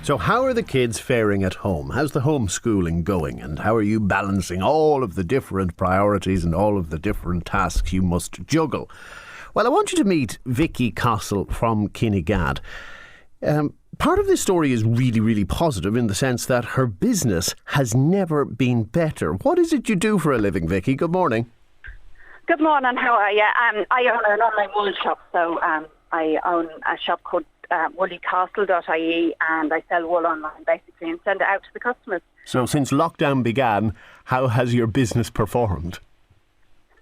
So how are the kids faring at home? How's the homeschooling going? And how are you balancing all of the different priorities and all of the different tasks you must juggle? Well, I want you to meet Vicky Castle from Kinnegad. Part of this story is really, really positive in the sense that her business has never been better. What is it you do for a living, Vicky? Good morning. Good morning, how are you? I own an online wool shop, so I own a shop called woollycastle.ie, and I sell wool online basically and send it out to the customers. So since lockdown began, how has your business performed?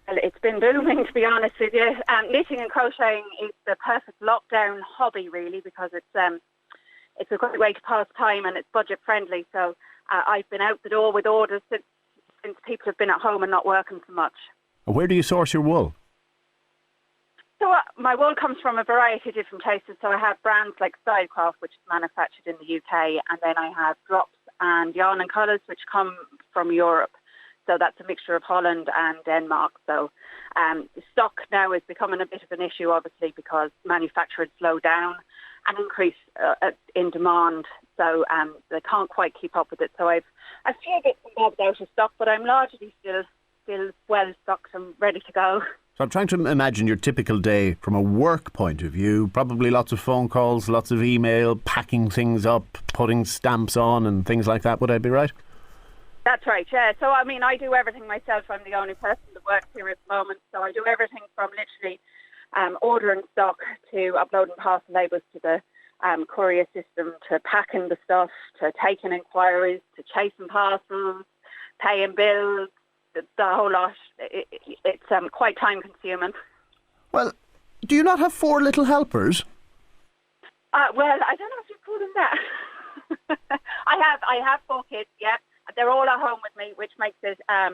Well, it's been booming, to be honest with you. Knitting and crocheting is the perfect lockdown hobby, really, because it's a great way to pass time and it's budget friendly. So I've been out the door with orders since people have been at home and not working so much. Where do you source your wool? So my wool comes from a variety of different places. So I have brands like Stylecraft, which is manufactured in the UK, and then I have Drops and Yarn and Colours, which come from Europe. So that's a mixture of Holland and Denmark. So stock now is becoming a bit of an issue, obviously, because manufacturers slow down and increase in demand. So they can't quite keep up with it. So I've a few bits and bobs out of stock, but I'm largely still well stocked and ready to go. So I'm trying to imagine your typical day from a work point of view. Probably lots of phone calls, lots of email, packing things up, putting stamps on and things like that. Would I be right? That's right, yeah. So, I mean, I do everything myself. I'm the only person that works here at the moment. So I do everything from literally ordering stock to uploading parcel labels to the courier system, to packing the stuff, to taking inquiries, to chasing parcels, paying bills, the whole lot. It's quite time consuming. Well, do you not have 4 little helpers? Well, I don't know if you call them that. I have 4 kids, yeah. They're all at home with me, which makes it a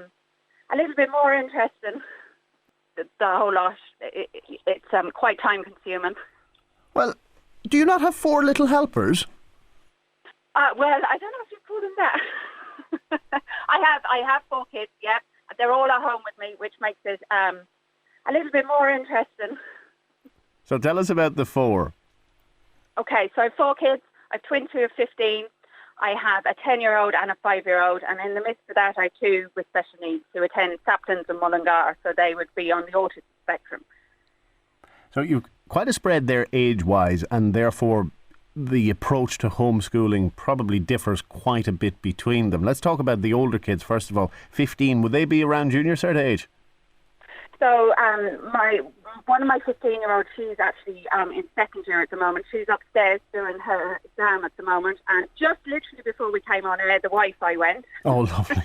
little bit more interesting. The whole lot. It's quite time consuming. Well, do you not have 4 little helpers? Well, I don't know if you call them that. I have 4 kids, yeah. They're all at home with me, which makes it a little bit more interesting. So tell us about the 4. Okay, so I have 4 kids. I have twins who are 15. I have a 10-year-old and a 5-year-old, and in the midst of that I have 2 with special needs who attend Saplands and Mullingar, so they would be on the autism spectrum. So you've quite a spread there age-wise, and therefore the approach to homeschooling probably differs quite a bit between them. Let's talk about the older kids first of all. 15, would they be around junior cert age? So one of my 15-year-olds, she's actually in second year at the moment. She's upstairs doing her exam at the moment, and just literally before we came on air, the Wi-Fi went. Oh, lovely.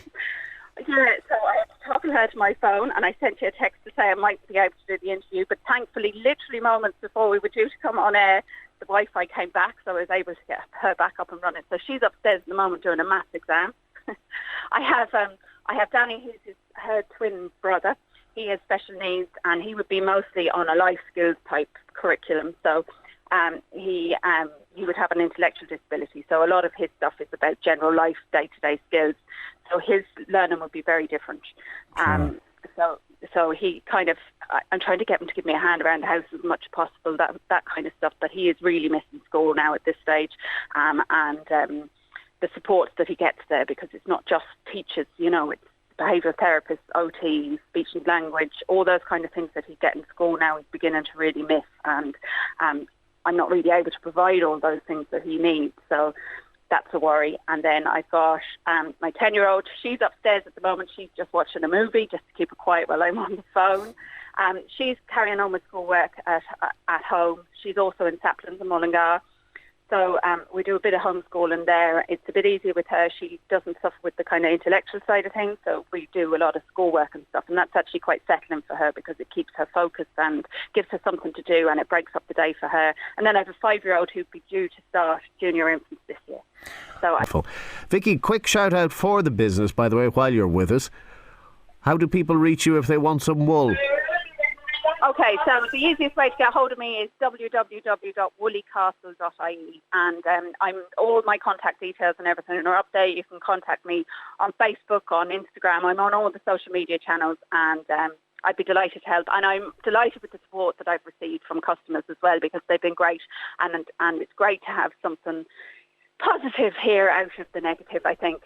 Yeah, so I had to toggle her to my phone, and I sent you a text to say I might be able to do the interview, but thankfully, literally moments before we were due to come on air, the Wi-Fi came back, so I was able to get her back up and running. So she's upstairs at the moment doing a maths exam. I have Danny, who's her twin brother. He has special needs, and he would be mostly on a life skills type curriculum. So he would have an intellectual disability. So a lot of his stuff is about general life, day-to-day skills. So his learning would be very different. So he kind of, I'm trying to get him to give me a hand around the house as much as possible, that kind of stuff. But he is really missing school now at this stage, and the support that he gets there, because it's not just teachers, it's behavioural therapists, OT, speech and language, all those kind of things that he'd get in school now he's beginning to really miss, and I'm not really able to provide all those things that he needs, so that's a worry. And then I've got my 10-year-old, she's upstairs at the moment, she's just watching a movie just to keep her quiet while I'm on the phone. She's carrying on with schoolwork at home. She's also in Saplands and Mullingar. So we do a bit of homeschooling there. It's a bit easier with her. She doesn't suffer with the kind of intellectual side of things, so we do a lot of schoolwork and stuff, and that's actually quite settling for her because it keeps her focused and gives her something to do, and it breaks up the day for her. And then I have a 5-year-old who'd be due to start junior infants this year. So Vicky, quick shout out for the business, by the way, while you're with us. How do people reach you if they want some wool? Okay, so the easiest way to get hold of me is www.woollycastle.ie, and all my contact details and everything are up there. You can contact me on Facebook, on Instagram. I'm on all the social media channels, and I'd be delighted to help. And I'm delighted with the support that I've received from customers as well, because they've been great, and it's great to have something positive here out of the negative, I think.